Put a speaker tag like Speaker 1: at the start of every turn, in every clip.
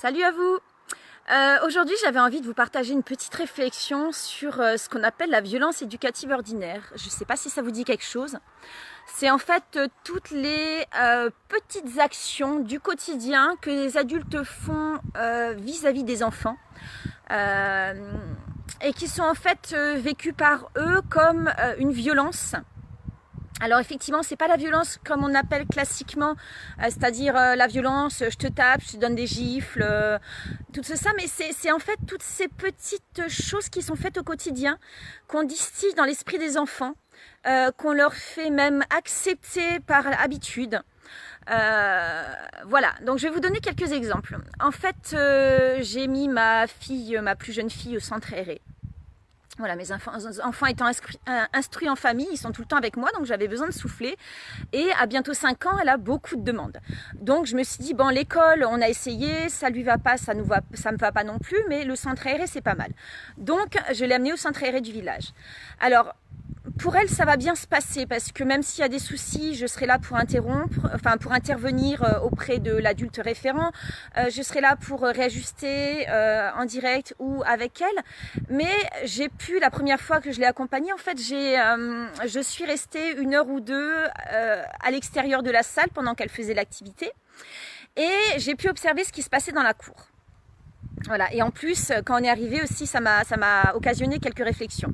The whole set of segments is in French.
Speaker 1: Salut à vous. Aujourd'hui j'avais envie de vous partager une petite réflexion sur ce qu'on appelle la violence éducative ordinaire. Je ne sais pas si ça vous dit quelque chose. C'est en fait toutes les petites actions du quotidien que les adultes font vis-à-vis des enfants et qui sont en fait vécues par eux comme une violence. Alors effectivement, c'est pas la violence comme on appelle classiquement, c'est-à-dire la violence, je te tape, je te donne des gifles, tout ça, mais c'est en fait toutes ces petites choses qui sont faites au quotidien, qu'on distille dans l'esprit des enfants, qu'on leur fait même accepter par habitude. Voilà, donc je vais vous donner quelques exemples. En fait, j'ai mis ma plus jeune fille au centre aéré. Voilà, mes enfants étant instruits en famille, ils sont tout le temps avec moi, donc j'avais besoin de souffler. Et à bientôt 5 ans, elle a beaucoup de demandes. Donc je me suis dit, bon, l'école, on a essayé, ça lui va pas, ça me va pas non plus, mais le centre aéré, c'est pas mal. Donc je l'ai amenée au centre aéré du village. Alors, pour elle, ça va bien se passer parce que même s'il y a des soucis, je serai là pour pour intervenir auprès de l'adulte référent. Je serai là pour réajuster en direct ou avec elle. Mais j'ai pu, la première fois que je l'ai accompagnée, en fait, je suis restée 1 heure ou 2 à l'extérieur de la salle pendant qu'elle faisait l'activité. Et j'ai pu observer ce qui se passait dans la cour. Voilà. Et en plus, quand on est arrivé aussi, ça m'a occasionné quelques réflexions.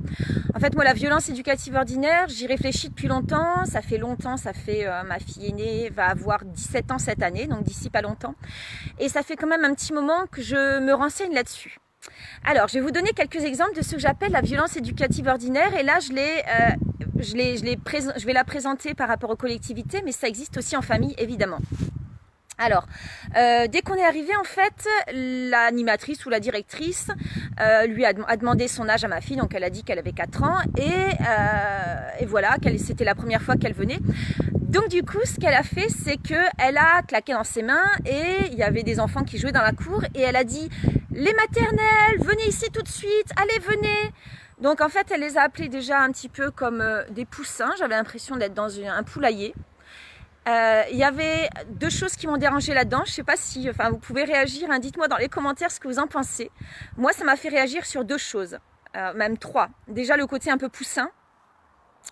Speaker 1: En fait, moi, la violence éducative ordinaire, j'y réfléchis depuis longtemps. Ça fait ma fille aînée va avoir 17 ans cette année, donc d'ici pas longtemps. Et ça fait quand même un petit moment que je me renseigne là-dessus. Alors, je vais vous donner quelques exemples de ce que j'appelle la violence éducative ordinaire. Et là, je vais la présenter par rapport aux collectivités, mais ça existe aussi en famille, évidemment. Alors, dès qu'on est arrivé, en fait, l'animatrice ou la directrice lui a demandé son âge à ma fille, donc elle a dit qu'elle avait 4 ans, et voilà, c'était la première fois qu'elle venait. Donc du coup, ce qu'elle a fait, c'est qu'elle a claqué dans ses mains, et il y avait des enfants qui jouaient dans la cour, et elle a dit « Les maternelles, venez ici tout de suite, allez, venez !» Donc en fait, elle les a appelés déjà un petit peu comme des poussins, j'avais l'impression d'être dans un poulailler. Il y avait 2 choses qui m'ont dérangé là-dedans. Je ne sais pas si, vous pouvez réagir, hein. Dites-moi dans les commentaires ce que vous en pensez. Moi, ça m'a fait réagir sur 2 choses, même 3. Déjà, le côté un peu poussin.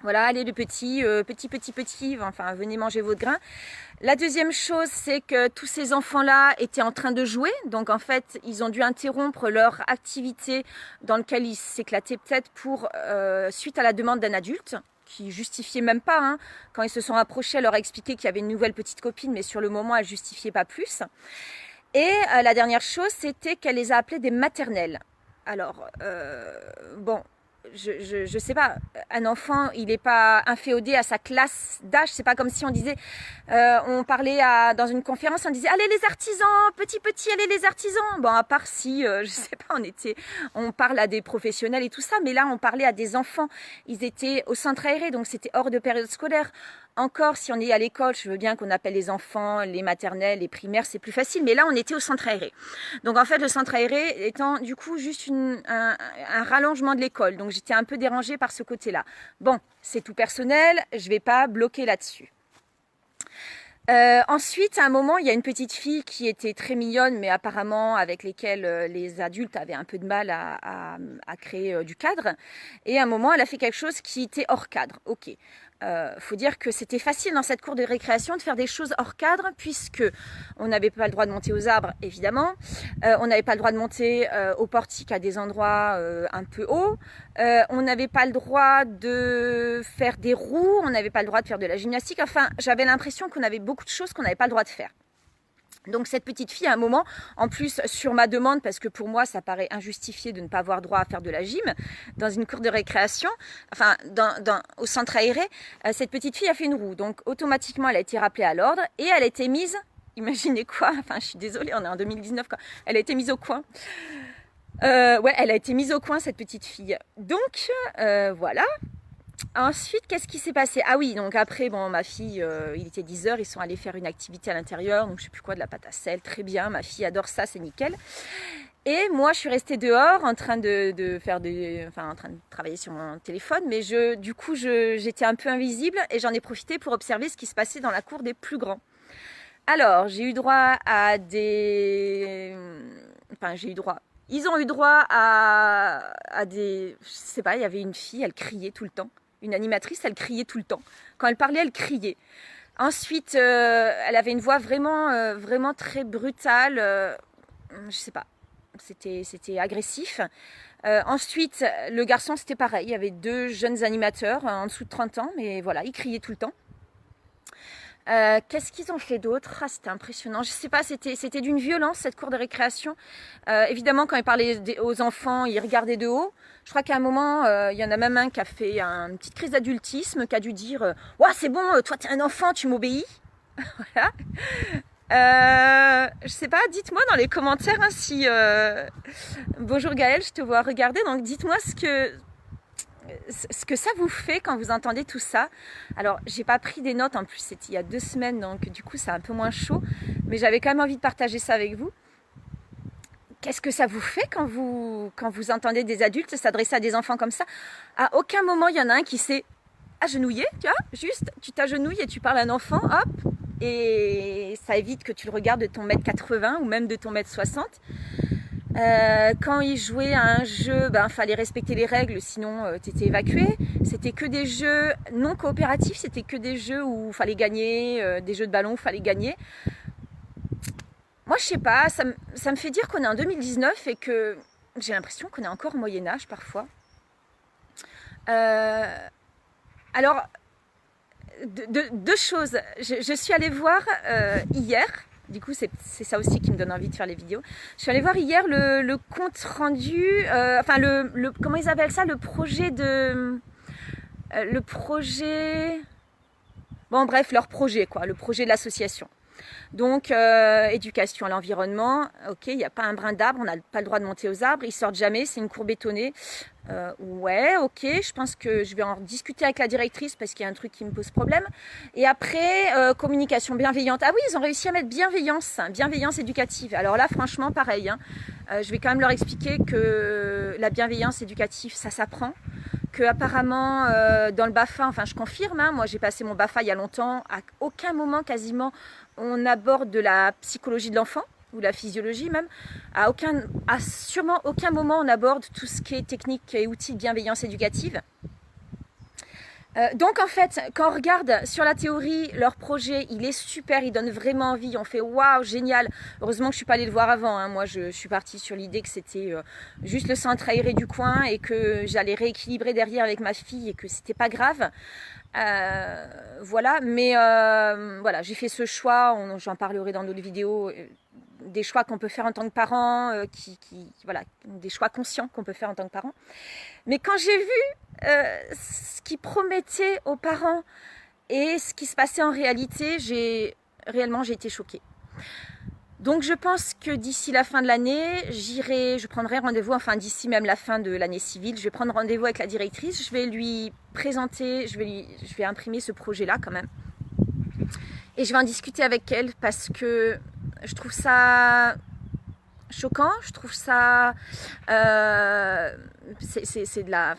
Speaker 1: Voilà, allez les petits, venez manger votre grain. La deuxième chose, c'est que tous ces enfants-là étaient en train de jouer. Donc en fait, ils ont dû interrompre leur activité dans laquelle ils s'éclataient peut-être suite à la demande d'un adulte, qui justifiait même pas, hein. Quand ils se sont approchés, elle leur a expliqué qu'il y avait une nouvelle petite copine, mais sur le moment, elle justifiait pas plus. Et la dernière chose, c'était qu'elle les a appelés des maternelles. Alors, bon, je sais pas, un enfant, il n'est pas inféodé à sa classe d'âge. C'est pas comme si on disait, on parlait dans une conférence, on disait allez les artisans, petit, allez les artisans. Bon, à part si, je sais pas, on parle à des professionnels et tout ça, mais là on parlait à des enfants. Ils étaient au centre aéré, donc c'était hors de période scolaire. Encore, si on est à l'école, je veux bien qu'on appelle les enfants, les maternelles, les primaires, c'est plus facile. Mais là, on était au centre aéré. Donc, en fait, le centre aéré étant du coup juste un rallongement de l'école. Donc, j'étais un peu dérangée par ce côté-là. Bon, c'est tout personnel, je ne vais pas bloquer là-dessus. Ensuite, à un moment, il y a une petite fille qui était très mignonne, mais apparemment avec lesquelles les adultes avaient un peu de mal à créer du cadre. Et à un moment, elle a fait quelque chose qui était hors cadre. Ok. Faut dire que c'était facile dans cette cour de récréation de faire des choses hors cadre, puisque on n'avait pas le droit de monter aux arbres, évidemment. On n'avait pas le droit de monter au portique à des endroits un peu hauts. On n'avait pas le droit de faire des roues. On n'avait pas le droit de faire de la gymnastique. Enfin, j'avais l'impression qu'on avait beaucoup de choses qu'on n'avait pas le droit de faire. Donc cette petite fille, à un moment, en plus sur ma demande, parce que pour moi ça paraît injustifié de ne pas avoir droit à faire de la gym dans une cour de récréation, au centre aéré, cette petite fille a fait une roue. Donc automatiquement elle a été rappelée à l'ordre et elle a été mise, imaginez quoi, je suis désolée, on est en 2019 quoi, elle a été mise au coin. Ouais, elle a été mise au coin cette petite fille. Donc voilà. Ensuite, qu'est-ce qui s'est passé? Ah oui, donc après, bon, ma fille, il était 10 heures, ils sont allés faire une activité à l'intérieur, donc je sais plus quoi, de la pâte à sel, très bien, ma fille adore ça, c'est nickel. Et moi, je suis restée dehors en train en train de travailler sur mon téléphone, mais du coup, j'étais un peu invisible et j'en ai profité pour observer ce qui se passait dans la cour des plus grands. Alors, j'ai eu droit à des... Enfin, j'ai eu droit... Ils ont eu droit à des... Je sais pas, il y avait une fille, elle criait tout le temps. Une animatrice, elle criait tout le temps. Quand elle parlait, elle criait. Ensuite, elle avait une voix vraiment très brutale. Je sais pas, c'était agressif. Ensuite, le garçon, c'était pareil. Il y avait deux jeunes animateurs en dessous de 30 ans, mais voilà, ils criaient tout le temps. Qu'est-ce qu'ils ont fait d'autre? Ah, c'était impressionnant. Je sais pas, c'était d'une violence cette cour de récréation. Évidemment, quand ils parlaient aux enfants, ils regardaient de haut. Je crois qu'à un moment, il y en a même un qui a fait une petite crise d'adultisme, qui a dû dire ouais, c'est bon, toi t'es un enfant, tu m'obéis. Voilà. Je sais pas, dites-moi dans les commentaires hein, si... Bonjour Gaëlle, je te vois regarder, donc dites-moi ce que ça vous fait quand vous entendez tout ça. Alors, j'ai pas pris des notes, en plus c'était il y a 2 semaines, donc du coup c'est un peu moins chaud, mais j'avais quand même envie de partager ça avec vous. Qu'est-ce que ça vous fait quand vous entendez des adultes s'adresser à des enfants comme ça? À aucun moment il y en a un qui s'est agenouillé, tu vois, juste tu t'agenouilles et tu parles à un enfant, hop, et ça évite que tu le regardes de ton 1m80 ou même de ton 1m60. Quand ils jouaient à un jeu, fallait respecter les règles, sinon t'étais évacué. C'était que des jeux non coopératifs, c'était que des jeux où fallait gagner, des jeux de ballon où fallait gagner. Moi, je sais pas, ça me fait dire qu'on est en 2019 et que j'ai l'impression qu'on est encore au Moyen-Âge parfois. Alors, deux choses. Je suis allée voir hier. Du coup, c'est ça aussi qui me donne envie de faire les vidéos. Je suis allée voir hier le compte rendu, enfin comment ils appellent ça, le projet de... le projet... Bon bref, leur projet quoi, le projet de l'association. Donc, éducation à l'environnement, ok, il n'y a pas un brin d'arbre, on n'a pas le droit de monter aux arbres, ils sortent jamais, c'est une cour bétonnée. Ouais, ok, je pense que je vais en discuter avec la directrice parce qu'il y a un truc qui me pose problème. Et après, communication bienveillante. Ah oui, ils ont réussi à mettre bienveillance, hein, bienveillance éducative. Alors là, franchement, pareil, hein, je vais quand même leur expliquer que la bienveillance éducative, ça s'apprend. Que apparemment dans le BAFA, enfin je confirme, hein, moi j'ai passé mon BAFA il y a longtemps, à aucun moment quasiment on aborde de la psychologie de l'enfant, ou la physiologie même, à sûrement aucun moment on aborde tout ce qui est technique et outils de bienveillance éducative. Donc en fait, quand on regarde sur la théorie, leur projet, il est super, il donne vraiment envie, on fait waouh, génial. Heureusement que je suis pas allée le voir avant, hein. Moi je suis partie sur l'idée que c'était juste le centre aéré du coin et que j'allais rééquilibrer derrière avec ma fille et que c'était pas grave. Voilà, mais voilà, j'ai fait ce choix, j'en parlerai dans d'autres vidéos, des choix qu'on peut faire en tant que parent, voilà, des choix conscients qu'on peut faire en tant que parent. Mais quand j'ai vu ce qui promettait aux parents et ce qui se passait en réalité, j'ai été choquée. Donc je pense que d'ici la fin de l'année, je prendrai rendez-vous, enfin d'ici même la fin de l'année civile, je vais prendre rendez-vous avec la directrice, je vais lui présenter, je vais imprimer ce projet-là quand même. Et je vais en discuter avec elle parce que je trouve ça choquant, je trouve ça... c'est de la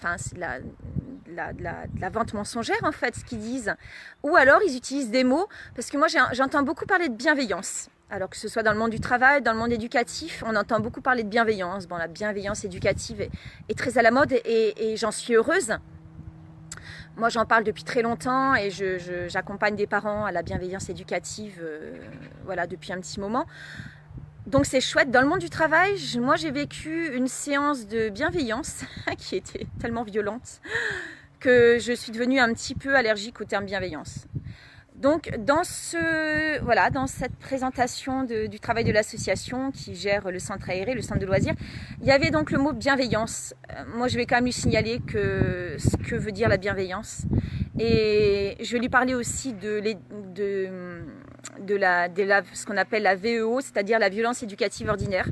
Speaker 1: vente mensongère en fait, ce qu'ils disent. Ou alors ils utilisent des mots, parce que moi j'entends beaucoup parler de bienveillance. Alors que ce soit dans le monde du travail, dans le monde éducatif, on entend beaucoup parler de bienveillance. Bon, la bienveillance éducative est très à la mode et j'en suis heureuse. Moi, j'en parle depuis très longtemps et j'accompagne des parents à la bienveillance éducative voilà, depuis un petit moment. Donc c'est chouette. Dans le monde du travail, moi j'ai vécu une séance de bienveillance qui était tellement violente que je suis devenue un petit peu allergique au terme bienveillance. Donc dans cette présentation du travail de l'association qui gère le centre aéré, le centre de loisirs, il y avait donc le mot bienveillance. Moi je vais quand même lui signaler ce que veut dire la bienveillance. Et je vais lui parler aussi de ce qu'on appelle la VEO, c'est-à-dire la violence éducative ordinaire.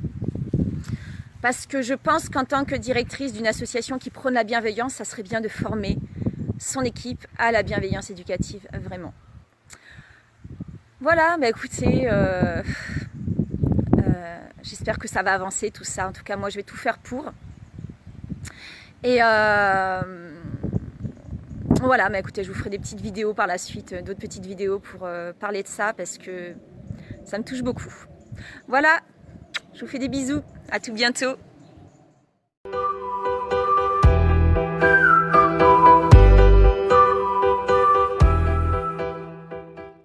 Speaker 1: Parce que je pense qu'en tant que directrice d'une association qui prône la bienveillance, ça serait bien de former son équipe à la bienveillance éducative, vraiment. Voilà, bah écoutez, j'espère que ça va avancer tout ça. En tout cas, moi, je vais tout faire pour. Et voilà, bah écoutez, je vous ferai des petites vidéos par la suite, d'autres petites vidéos pour parler de ça, parce que Ça me touche beaucoup. Voilà, je vous fais des bisous. À tout bientôt.